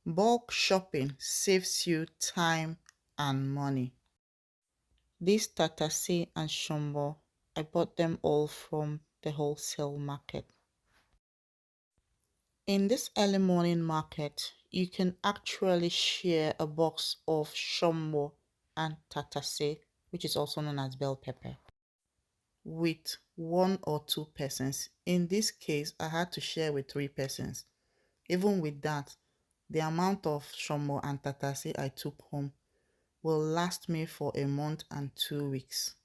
Bulk shopping saves you time and money. This Tatase and Shombo, I bought them all from the wholesale market. In this early morning market, you can actually share a box of Shombo and Tatase, which is also known as bell pepper, with 1 or 2 persons. In this case, I had to share with 3 persons. Even with that, the amount of Shombo and Tatase I took home will last me for a month and 2 weeks.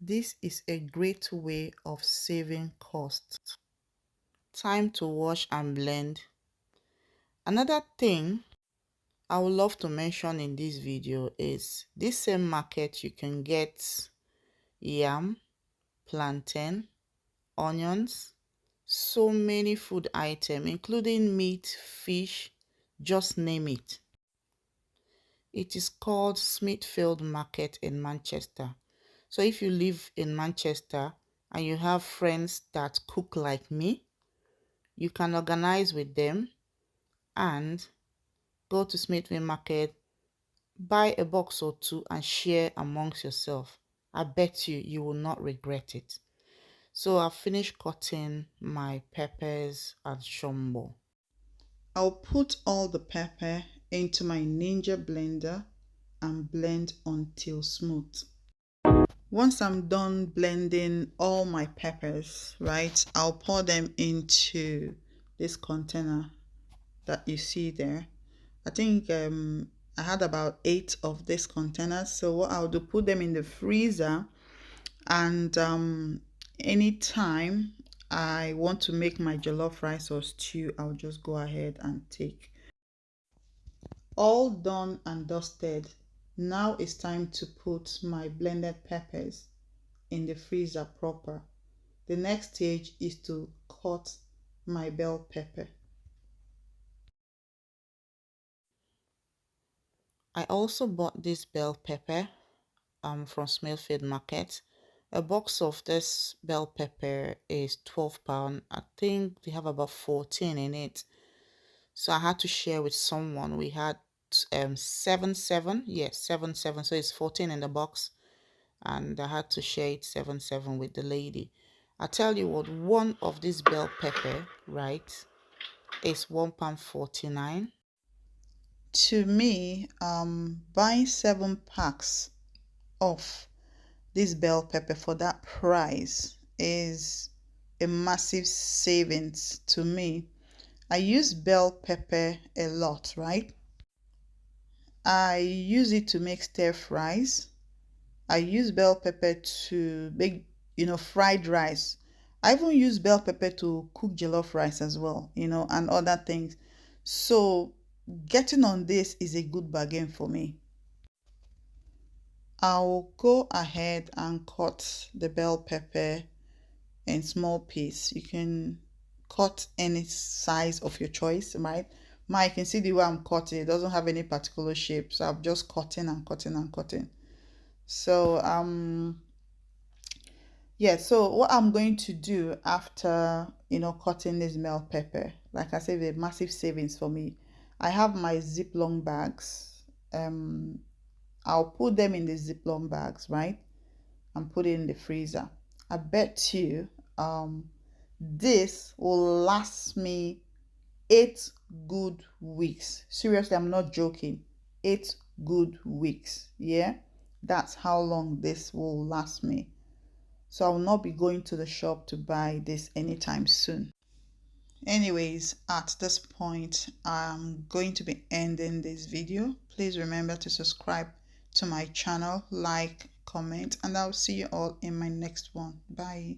This is a great way of saving costs. Time to wash and blend. Another thing I would love to mention in this video is this same market you can get yam, plantain, onions, so many food items including meat, fish, just name it. It is called Smithfield Market in Manchester. So if you live in Manchester and you have friends that cook like me, you can organize with them and go to Smithfield Market, buy a box or 2 and share amongst yourself. I bet you will not regret it. So I've finished cutting my peppers and shombo. I'll put all the pepper into my Ninja blender and blend until smooth. Once I'm done blending all my peppers, right, I'll pour them into this container that you see there. I think I had about 8 of these containers. So what I'll do, put them in the freezer, and anytime I want to make my jollof rice or stew, I'll just go ahead and take. All done and dusted. Now it's time to put my blended peppers in the freezer proper. The next stage is to cut my bell pepper. I also bought this bell pepper from Smithfield Market. A box of this bell pepper is £12. I think they have about 14 in it. So I had to share with someone. We had 7. Yes, 7. So it's 14 in the box, and I had to share it 7 with the lady. I tell you what, one of this bell pepper, right, is £1.49. To me, buying 7 packs of this bell pepper for that price is a massive savings to me. I use bell pepper a lot, right? I use it to make stir fries. I use bell pepper to make, fried rice. I even use bell pepper to cook jollof rice as well, and other things. So getting on this is a good bargain for me. I'll go ahead and cut the bell pepper in small piece. You can cut any size of your choice, right? You can see the way I'm cutting. It doesn't have any particular shape, so I'm just cutting and cutting and cutting. So yeah, so what I'm going to do after cutting this bell pepper, like I said, a massive savings for me. I have my Ziploc bags. I'll put them in the Ziploc bags, right, and put it in the freezer. I bet you this will last me 8 good weeks. Seriously, I'm not joking. 8 good weeks. Yeah, that's how long this will last me. So I will not be going to the shop to buy this anytime soon. Anyways, at this point, I'm going to be ending this video. Please remember to subscribe to my channel, like, comment, and I'll see you all in my next one. Bye.